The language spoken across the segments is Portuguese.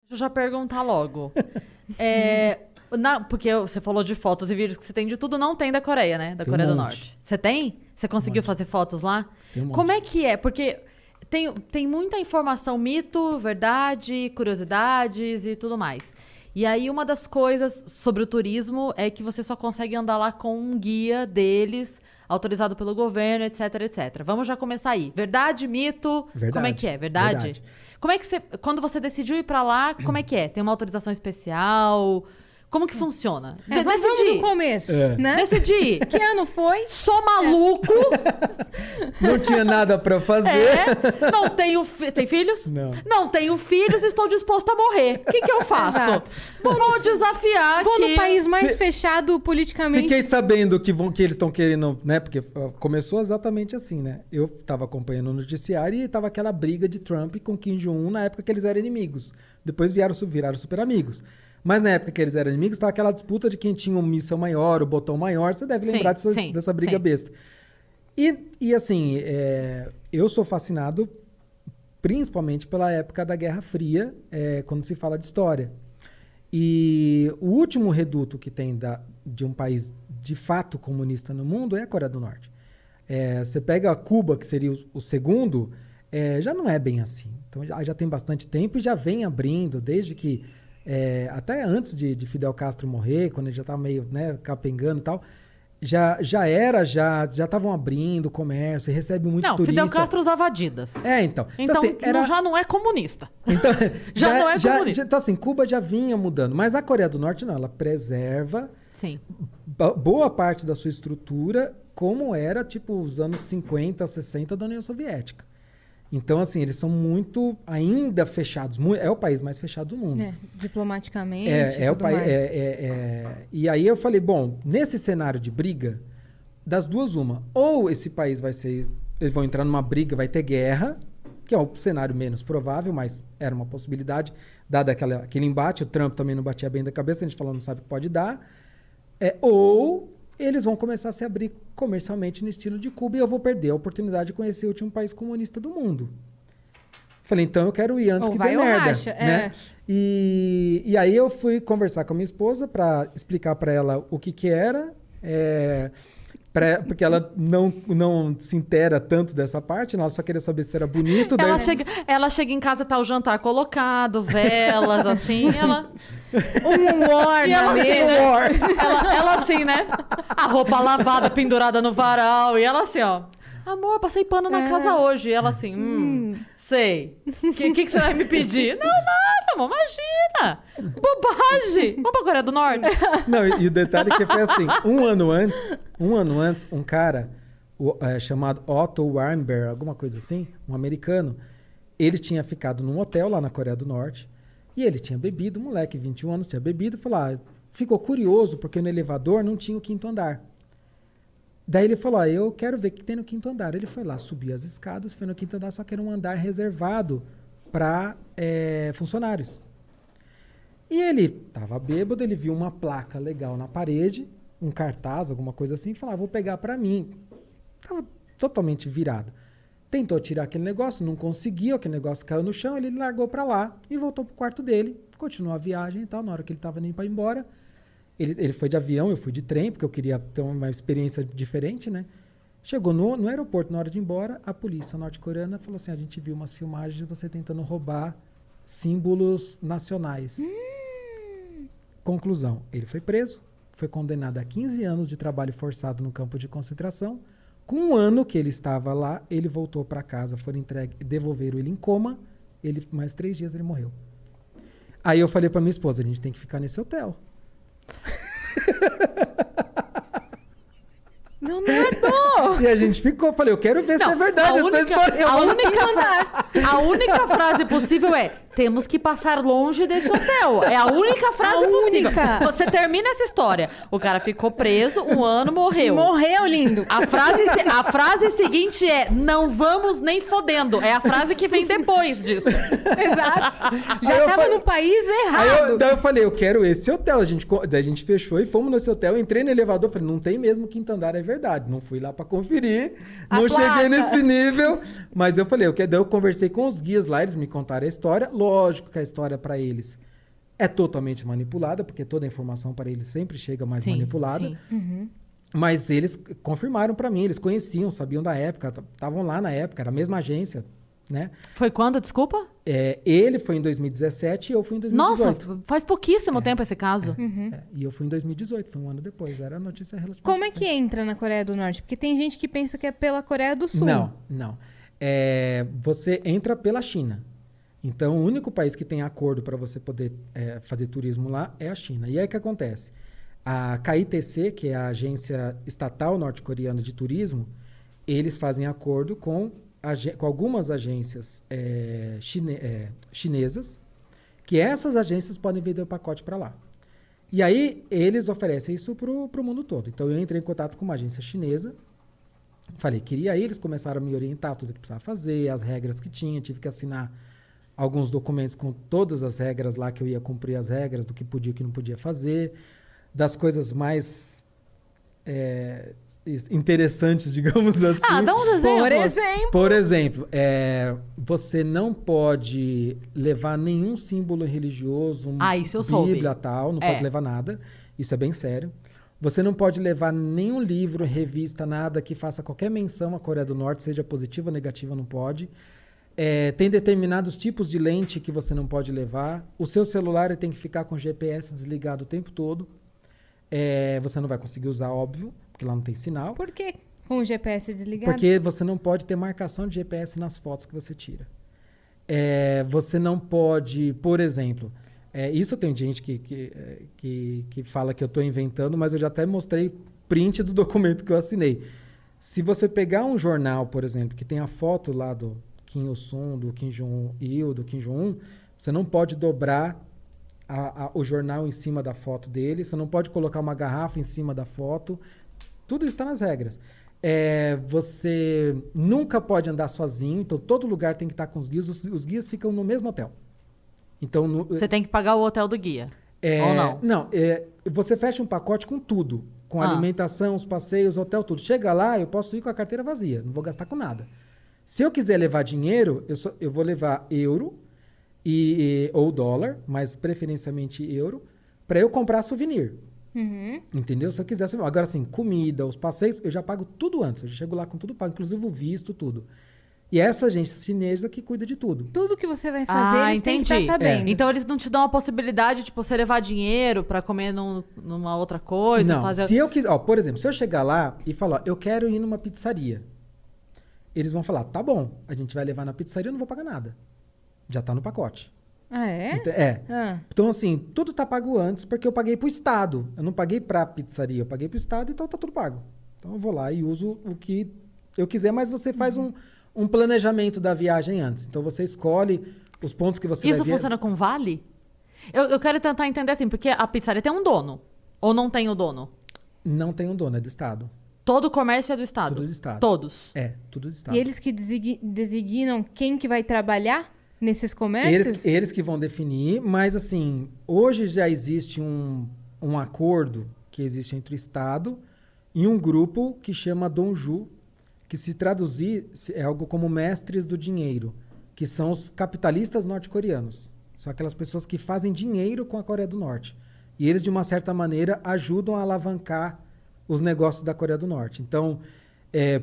Deixa eu já perguntar logo. Porque você falou de fotos e vídeos que você tem de tudo, não tem da Coreia, né? Da Coreia do Norte. Você tem? Você conseguiu fazer fotos lá? Tem um monte. Como é que é? Porque tem muita informação, mito, verdade, curiosidades e tudo mais. E aí uma das coisas sobre o turismo é que você só consegue andar lá com um guia deles, autorizado pelo governo, etc, etc. Vamos já começar aí. Verdade, mito? Verdade. Como é que é? Verdade? Como é que quando você decidiu ir pra lá, como é que é? Tem uma autorização especial? Como que funciona? Vamos do começo, né? Decidi. Que ano foi? Sou maluco. Não tinha nada pra fazer. Não tenho... Tem filhos? Não. Não tenho filhos e estou disposto a morrer. O que eu faço? Exato. Vou desafiar Vou aqui. no país mais fechado politicamente. Fiquei sabendo que eles estão querendo, né? Porque começou exatamente assim, né? Eu tava acompanhando o noticiário e tava aquela briga de Trump com Kim Jong-un na época que eles eram inimigos. Depois viraram super amigos. Mas na época que eles eram inimigos, tava aquela disputa de quem tinha um míssil maior, o botão maior. Você deve lembrar dessa briga besta. E assim, eu sou fascinado principalmente pela época da Guerra Fria, quando se fala de história. E o último reduto que tem de um país de fato comunista no mundo é a Coreia do Norte. Você pega Cuba, que seria o segundo, já não é bem assim. Então já tem bastante tempo e já vem abrindo, desde que... até antes de Fidel Castro morrer, quando ele já estava meio, né, capengando e tal, já estavam abrindo comércio, recebe muito turista. Fidel Castro usava Adidas. Então assim, já não é comunista. Então, já não é comunista. Então, assim, Cuba já vinha mudando. Mas a Coreia do Norte, não. Ela preserva boa parte da sua estrutura como era, tipo, os anos 50, 60 da União Soviética. Então, assim, eles são muito ainda fechados. É o país mais fechado do mundo. Diplomaticamente. O país. E aí eu falei, bom, nesse cenário de briga, das duas, uma. Ou esse país eles vão entrar numa briga, vai ter guerra, que é o cenário menos provável, mas era uma possibilidade, dado aquele embate. O Trump também não batia bem da cabeça, a gente falou, não sabe o que pode dar. Ou eles vão começar a se abrir comercialmente no estilo de Cuba e eu vou perder a oportunidade de conhecer o último país comunista do mundo. Falei, então eu quero ir antes que dê merda. Racha, né? E aí eu fui conversar com a minha esposa para explicar para ela o que era, porque ela não se intera tanto dessa parte, ela só queria saber se era bonito. Ela chega em casa, tá o jantar colocado, velas, assim, ela... Um war na mesa. Ela assim, né? A roupa lavada, pendurada no varal, e ela assim, ó... Amor, passei pano na casa hoje. E ela assim, sei. O que você vai me pedir? Não, nada, amor, imagina. Bobagem. Vamos pra Coreia do Norte. Não, e o detalhe é que foi assim, um ano antes, um cara chamado Otto Warmbier, alguma coisa assim, um americano, ele tinha ficado num hotel lá na Coreia do Norte e ele tinha bebido, moleque, 21 anos, tinha bebido e falou, ficou curioso porque no elevador não tinha o 5º andar. Daí ele falou, eu quero ver o que tem no 5º andar. Ele foi lá, subiu as escadas, foi no 5º andar, só que era um andar reservado para funcionários. E ele estava bêbado, ele viu uma placa legal na parede, um cartaz, alguma coisa assim, e falou, vou pegar para mim. Estava totalmente virado. Tentou tirar aquele negócio, não conseguiu, aquele negócio caiu no chão, ele largou para lá e voltou pro quarto dele, continuou a viagem e tal. Na hora que ele estava indo para embora, ele foi de avião, eu fui de trem, porque eu queria ter uma experiência diferente, né? Chegou no aeroporto, na hora de ir embora, a polícia norte-coreana falou assim, a gente viu umas filmagens de você tentando roubar símbolos nacionais. Conclusão, ele foi preso, foi condenado a 15 anos de trabalho forçado no campo de concentração. Com um ano que ele estava lá, ele voltou para casa, foram devolveram ele em coma, mais 3 dias ele morreu. Aí eu falei para minha esposa, a gente tem que ficar nesse hotel. Leonardo! E a gente ficou, falei, eu quero ver se é verdade essa história. A única frase possível é, temos que passar longe desse hotel. É a única frase possível. Você termina essa história. O cara ficou preso, 1 ano, morreu. Morreu, lindo. A frase seguinte é, não vamos nem fodendo. É a frase que vem depois disso. Exato. Já tava no país errado. Daí eu falei, eu quero esse hotel. Daí a gente fechou e fomos nesse hotel. Entrei no elevador, falei, não tem mesmo 5º andar, é verdade. Não fui lá pra conferir, não cheguei nesse nível. Mas eu falei, daí eu conversei com os guias lá, eles me contaram a história. Lógico que a história para eles é totalmente manipulada, porque toda a informação para eles sempre chega mais manipulada. Sim. Mas eles confirmaram para mim, eles conheciam, sabiam da época, estavam lá na época, era a mesma agência, né? Foi quando, desculpa? Ele foi em 2017 e eu fui em 2018. Nossa, faz pouquíssimo tempo esse caso. E eu fui em 2018, foi um ano depois, era a notícia relativamente Como é que recente. entra na Coreia do Norte? Porque tem gente que pensa que é pela Coreia do Sul. Não. Você entra pela China. Então, o único país que tem acordo para você poder fazer turismo lá é a China. E aí o que acontece? A KITC, que é a agência estatal norte-coreana de turismo, eles fazem acordo com algumas agências chinesas, que essas agências podem vender o pacote para lá. E aí, eles oferecem isso para o mundo todo. Então, eu entrei em contato com uma agência chinesa, falei, queria ir, eles começaram a me orientar tudo que precisava fazer, as regras que tinha, tive que assinar alguns documentos com todas as regras lá, que eu ia cumprir as regras do que podia e que não podia fazer, das coisas mais interessantes, digamos assim. Dá uns exemplos. Por exemplo, você não pode levar nenhum símbolo religioso, isso eu soube. Bíblia, tal, não pode levar nada. Isso é bem sério. Você não pode levar nenhum livro, revista, nada que faça qualquer menção à Coreia do Norte, seja positiva ou negativa, não pode. Tem determinados tipos de lente que você não pode levar. O seu celular tem que ficar com o GPS desligado o tempo todo. Você não vai conseguir usar, óbvio, porque lá não tem sinal. Por que com o GPS desligado? Porque você não pode ter marcação de GPS nas fotos que você tira. Você não pode, por exemplo... isso tem gente que fala que eu estou inventando, mas eu já até mostrei print do documento que eu assinei. Se você pegar um jornal, por exemplo, que tem a foto lá do Kim Il-sung, do Kim Jong-il, do Kim Jong-un, você não pode dobrar o jornal em cima da foto dele, você não pode colocar uma garrafa em cima da foto. Tudo isso está nas regras. Você nunca pode andar sozinho, então todo lugar tem que estar com os guias. Os guias ficam no mesmo hotel. Então, você tem que pagar o hotel do guia, ou não? Não, você fecha um pacote com tudo. Com alimentação, os passeios, hotel, tudo. Chega lá, eu posso ir com a carteira vazia, não vou gastar com nada. Se eu quiser levar dinheiro, eu vou levar euro ou dólar, mas preferencialmente euro, para eu comprar souvenir. Entendeu? Se eu quiser souvenir. Agora, assim, comida, os passeios, eu já pago tudo antes. Eu já chego lá com tudo pago, inclusive o visto, tudo. E essa agência chinesa que cuida de tudo. Tudo que você vai fazer, eles têm que estar sabendo. Então, eles não te dão a possibilidade de você levar dinheiro pra comer numa outra coisa? Não, se eu quiser... por exemplo, se eu chegar lá e falar, eu quero ir numa pizzaria, eles vão falar, tá bom, a gente vai levar na pizzaria, eu não vou pagar nada. Já tá no pacote. Ah, é? Então, assim, tudo tá pago antes, porque eu paguei pro Estado. Eu não paguei pra pizzaria, eu paguei pro Estado, então tá tudo pago. Então, eu vou lá e uso o que eu quiser, mas você faz um planejamento da viagem antes. Então, você escolhe os pontos que você vai ver. Isso funciona com vale? Eu quero tentar entender assim, porque a pizzaria tem um dono. Ou não tem o dono? Não tem um dono, é do Estado. Todo o comércio é do Estado? Tudo do Estado. Todos? Tudo do Estado. E eles que designam quem que vai trabalhar nesses comércios? Eles que vão definir, mas assim, hoje já existe um acordo que existe entre o Estado e um grupo que chama Donju, que se traduzir é algo como mestres do dinheiro, que são os capitalistas norte-coreanos. São aquelas pessoas que fazem dinheiro com a Coreia do Norte. E eles, de uma certa maneira, ajudam a alavancar os negócios da Coreia do Norte. Então,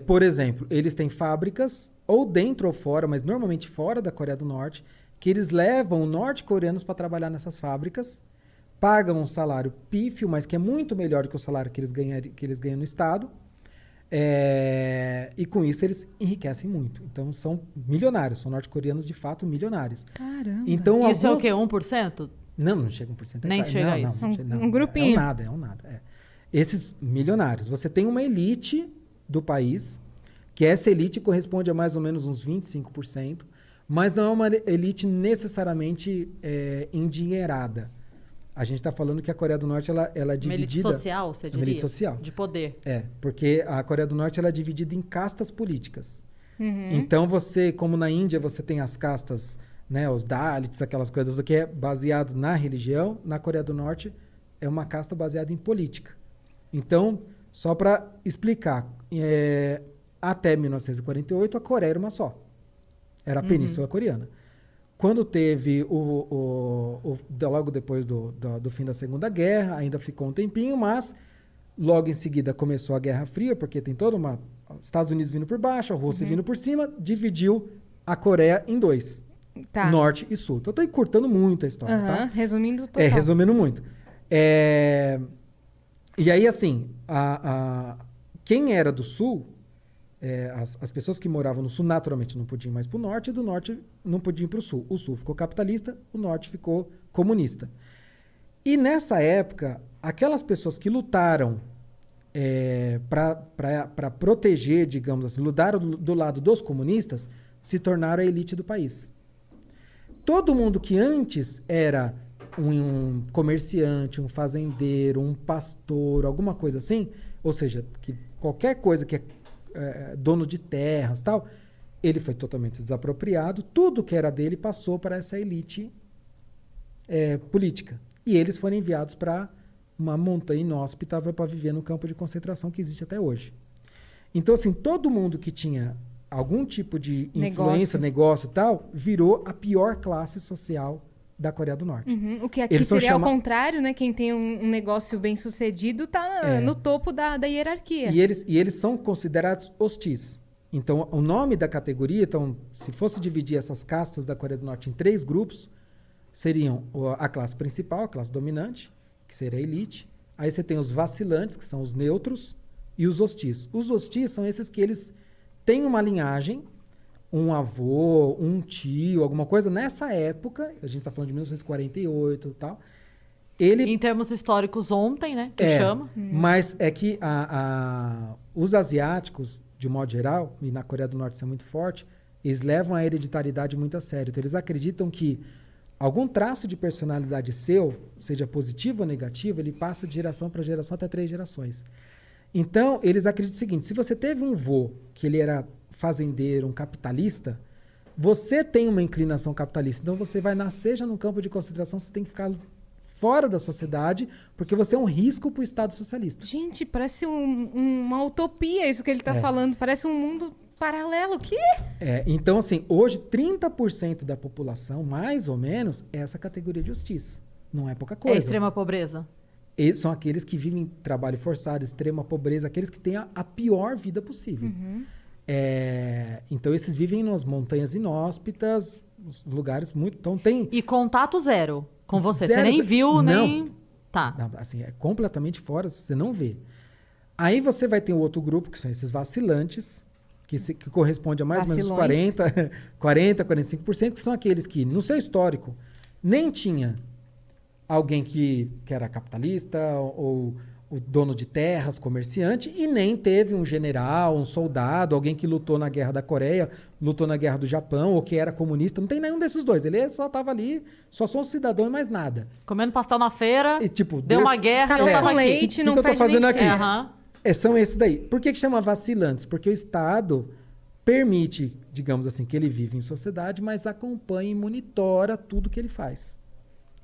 por exemplo, eles têm fábricas, ou dentro ou fora, mas normalmente fora da Coreia do Norte, que eles levam norte-coreanos para trabalhar nessas fábricas, pagam um salário pífio, mas que é muito melhor do que o salário que eles ganham no Estado, e com isso eles enriquecem muito. Então são milionários, são norte-coreanos de fato milionários. Caramba. Então, isso é o quê? 1%? Não chega a 1%. Nem chega a isso. Um grupinho. É um nada. Esses milionários. Você tem uma elite do país, que essa elite corresponde a mais ou menos uns 25%, mas não é uma elite necessariamente endinheirada. A gente está falando que a Coreia do Norte ela é dividida... Uma elite social, você diria? Uma elite social. De poder. Porque a Coreia do Norte ela é dividida em castas políticas. Então você, como na Índia, você tem as castas, né, os Dalits, aquelas coisas, do que é baseado na religião. Na Coreia do Norte é uma casta baseada em política. Então, só para explicar, até 1948 a Coreia era uma só. Era a Península Coreana. Quando teve logo depois do fim da Segunda Guerra, ainda ficou um tempinho, mas logo em seguida começou a Guerra Fria, porque tem toda uma... Estados Unidos vindo por baixo, a Rússia vindo por cima, dividiu a Coreia em dois. Tá. Norte e Sul. Então, eu tô encurtando muito a história, tá? Resumindo total. Resumindo muito. E aí, assim, quem era do Sul, as pessoas que moravam no Sul naturalmente não podiam ir mais para o Norte, e do Norte não podiam ir para o Sul. O Sul ficou capitalista, o Norte ficou comunista. E nessa época, aquelas pessoas que lutaram para proteger, digamos assim, lutaram do lado dos comunistas, se tornaram a elite do país. Todo mundo que antes era um comerciante, um fazendeiro, um pastor, alguma coisa assim, ou seja, que qualquer coisa que é dono de terras, tal, ele foi totalmente desapropriado, tudo que era dele passou para essa elite política. E eles foram enviados para uma montanha inóspita para viver no campo de concentração que existe até hoje. Então, assim, todo mundo que tinha algum tipo de influência, negócio e tal, virou a pior classe social da Coreia do Norte. O que aqui seria ao contrário, né? Quem tem um negócio bem sucedido está no topo da hierarquia. E eles são considerados hostis. Então, o nome da categoria, então, se fosse dividir essas castas da Coreia do Norte em 3 grupos, seriam a classe principal, a classe dominante, que seria a elite. Aí você tem os vacilantes, que são os neutros, e os hostis. Os hostis são esses que eles têm uma linhagem, um avô, um tio, alguma coisa. Nessa época, a gente está falando de 1948 e tal, em termos históricos, ontem, né? Que chama. Mas é que os asiáticos, de modo geral, e na Coreia do Norte isso é muito forte, eles levam a hereditariedade muito a sério. Então, eles acreditam que algum traço de personalidade seu, seja positivo ou negativo, ele passa de geração para geração até 3 gerações. Então, eles acreditam o seguinte: se você teve um vô que ele era fazendeiro, um capitalista, você tem uma inclinação capitalista. Então, você vai nascer já no campo de concentração, você tem que ficar fora da sociedade, porque você é um risco para o Estado socialista. Gente, parece uma utopia isso que ele está falando. Parece um mundo paralelo. O quê? Então, assim, hoje 30% da população, mais ou menos, é essa categoria de hostis. Não é pouca coisa. É extrema pobreza. São aqueles que vivem em trabalho forçado, extrema pobreza, aqueles que têm a pior vida possível. Então, esses vivem nas montanhas inóspitas, lugares muito... Então, tem... E contato zero com você. Zero, você nem viu, não. nem... Tá. Não, assim, é completamente fora, você não vê. Aí você vai ter um outro grupo, que são esses vacilantes, que corresponde a mais ou menos 45%, que são aqueles que, no seu histórico, nem tinha alguém que era capitalista ou o dono de terras, comerciante, e nem teve um general, um soldado, alguém que lutou na Guerra da Coreia, lutou na Guerra do Japão, ou que era comunista. Não tem nenhum desses dois. Ele só estava ali, só sou um cidadão e mais nada. Comendo pastel na feira, e, tipo, deu uma guerra, eu café tava com leite, aqui. não faz fazendo nem aqui? cheiro. São esses daí. Por que chama vacilantes? Porque o Estado permite, digamos assim, que ele vive em sociedade, mas acompanha e monitora tudo que ele faz.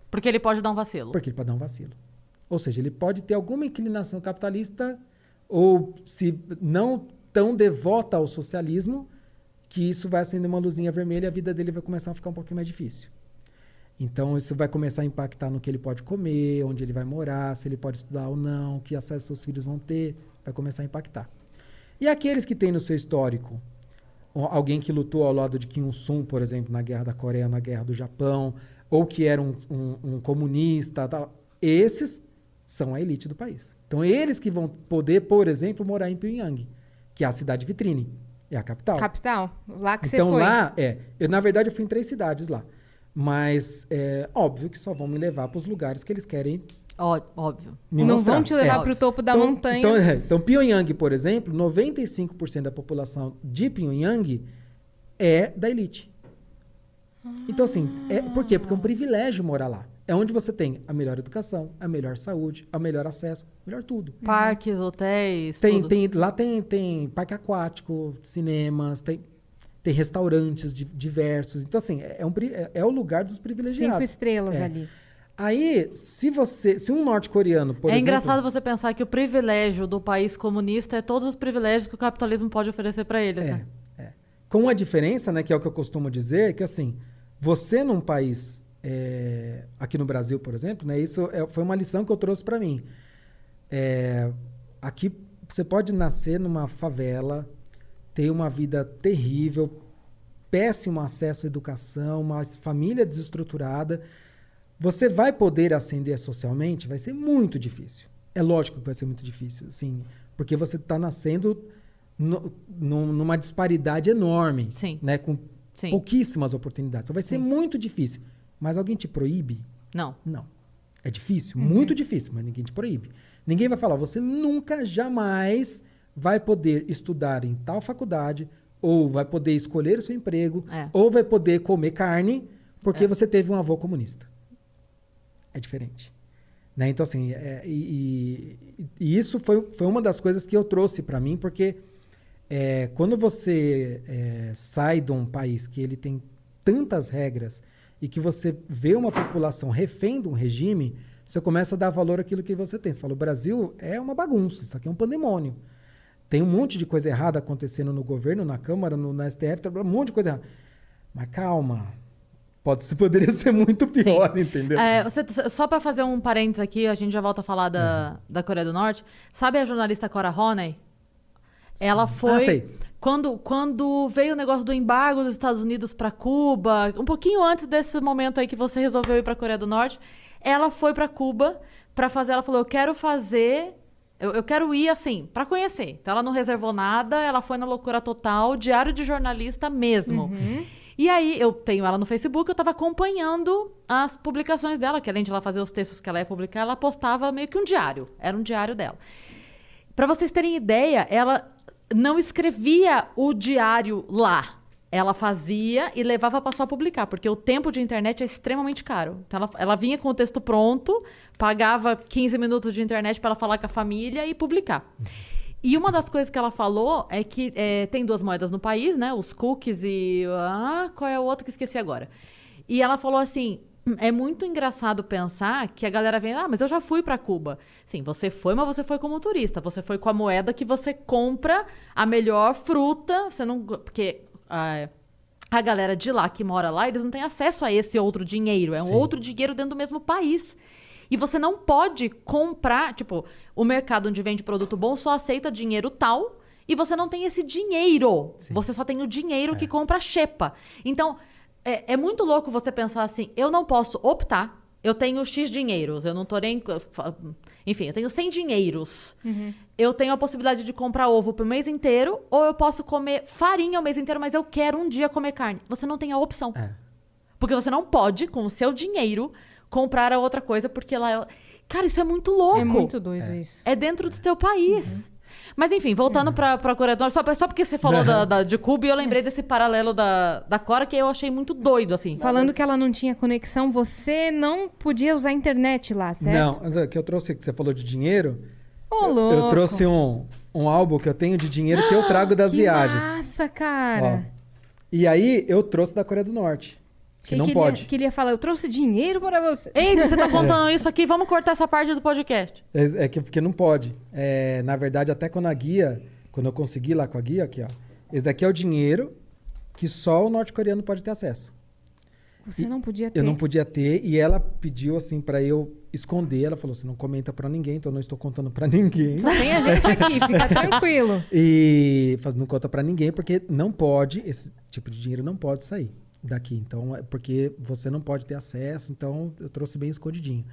Porque ele pode dar um vacilo. Porque ele pode dar um vacilo. Ou seja, ele pode ter alguma inclinação capitalista ou, se não tão devota ao socialismo, que isso vai acender uma luzinha vermelha e a vida dele vai começar a ficar um pouquinho mais difícil. Então, isso vai começar a impactar no que ele pode comer, onde ele vai morar, se ele pode estudar ou não, que acesso seus filhos vão ter, vai começar a impactar. E aqueles que têm no seu histórico alguém que lutou ao lado de Kim Il-sung, por exemplo, na Guerra da Coreia, na Guerra do Japão, ou que era um comunista, tal, esses são a elite do país. Então, eles que vão poder, por exemplo, morar em Pyongyang, que é a cidade vitrine, é a capital. Capital, lá que então, você foi. Lá, na verdade, eu fui em 3 cidades lá. Mas é óbvio que só vão me levar para os lugares que eles querem óbvio. me não mostrar. Vão te levar para o topo da montanha. Então, Pyongyang, por exemplo, 95% da população de Pyongyang é da elite. Então, assim, por quê? Porque é um privilégio morar lá. É onde você tem a melhor educação, a melhor saúde, o melhor acesso, melhor tudo. Parques, hotéis, tudo. Lá tem parque aquático, cinemas, tem restaurantes diversos. Então, assim, é o lugar dos privilegiados. 5 estrelas ali. Aí, se um norte-coreano, por exemplo... É engraçado você pensar que o privilégio do país comunista é todos os privilégios que o capitalismo pode oferecer para eles, né? Com a diferença, né, que é o que eu costumo dizer, que assim, Você num país, aqui no Brasil, por exemplo, né, isso foi uma lição que eu trouxe para mim. Aqui você pode nascer numa favela, ter uma vida terrível, péssimo acesso à educação, uma família desestruturada. Você vai poder ascender socialmente? Vai ser muito difícil. É lógico que vai ser muito difícil, assim, porque você está nascendo numa disparidade enorme, Sim. né, com pouquíssimas oportunidades. Então vai ser muito difícil. Mas alguém te proíbe? Não. Não. É difícil, muito difícil, mas ninguém te proíbe. Ninguém vai falar, você nunca, jamais vai poder estudar em tal faculdade, ou vai poder escolher o seu emprego, ou vai poder comer carne, porque você teve um avô comunista. É diferente. Né? Então, assim, e isso foi uma das coisas que eu trouxe para mim, porque quando você sai de um país que ele tem tantas regras e que você vê uma população refém de um regime, você começa a dar valor àquilo que você tem. Você fala, o Brasil é uma bagunça, isso aqui é um pandemônio. Tem um monte de coisa errada acontecendo no governo, na Câmara, no STF, um monte de coisa errada. Mas calma, poderia ser muito pior, entendeu? Só para fazer um parênteses aqui, a gente já volta a falar da Coreia do Norte. Sabe a jornalista Cora Honey? Ela foi... sei. Quando veio o negócio do embargo dos Estados Unidos para Cuba, um pouquinho antes desse momento aí que você resolveu ir para a Coreia do Norte, ela foi para Cuba para fazer... Ela falou, eu quero fazer... Eu quero ir, assim, para conhecer. Então, ela não reservou nada, ela foi na loucura total, diário de jornalista mesmo. E aí, eu tenho ela no Facebook, eu tava acompanhando as publicações dela, que além de ela fazer os textos que ela ia publicar, ela postava meio que um diário. Era um diário dela. Para vocês terem ideia, ela não escrevia o diário lá. Ela fazia e levava para só publicar, porque o tempo de internet é extremamente caro. Então, ela vinha com o texto pronto, pagava 15 minutos de internet para ela falar com a família e publicar. E uma das coisas que ela falou é que tem duas moedas no país, né? Os cookies e... qual é o outro que esqueci agora? E ela falou assim, é muito engraçado pensar que a galera vem... mas eu já fui para Cuba. Sim, você foi, mas você foi como turista. Você foi com a moeda que você compra a melhor fruta. Você não... Porque... a galera de lá que mora lá, eles não têm acesso a esse outro dinheiro. É um outro dinheiro dentro do mesmo país. E você não pode comprar... Tipo, o mercado onde vende produto bom só aceita dinheiro tal e você não tem esse dinheiro. Sim. Você só tem o dinheiro que compra a xepa. Então, é muito louco você pensar assim, eu não posso optar. Eu tenho X dinheiros, eu não tô nem... Enfim, eu tenho 100 dinheiros. Eu tenho a possibilidade de comprar ovo pro mês inteiro, ou eu posso comer farinha o mês inteiro, mas eu quero um dia comer carne. Você não tem a opção. Porque você não pode, com o seu dinheiro, comprar a outra coisa, porque lá... Cara, isso é muito louco. É muito doido isso. É dentro do teu país. Mas enfim, voltando pra Coreia do Norte, só porque você falou de Cuba, e eu lembrei desse paralelo da Cora, que eu achei muito doido, assim. Falando que ela não tinha conexão, você não podia usar a internet lá, certo? Não, que eu trouxe, que você falou de dinheiro. Ô, louco. Eu trouxe um álbum que eu tenho de dinheiro que eu trago das viagens. Nossa, cara. Ó. E aí, eu trouxe da Coreia do Norte. Que não pode. Que ele ia falar, eu trouxe dinheiro para você. Ei, você tá contando isso aqui, vamos cortar essa parte do podcast. Porque não pode. Na verdade, até quando eu consegui lá com a guia, aqui, ó. Esse daqui é o dinheiro que só o norte-coreano pode ter acesso. Você não podia ter. Eu não podia ter, e ela pediu assim pra eu esconder. Ela falou assim, não comenta pra ninguém, então eu não estou contando pra ninguém. Só tem a gente aqui, fica tranquilo. E não conta pra ninguém, porque não pode, esse tipo de dinheiro não pode sair daqui. Então, porque você não pode ter acesso, então eu trouxe bem escondidinho.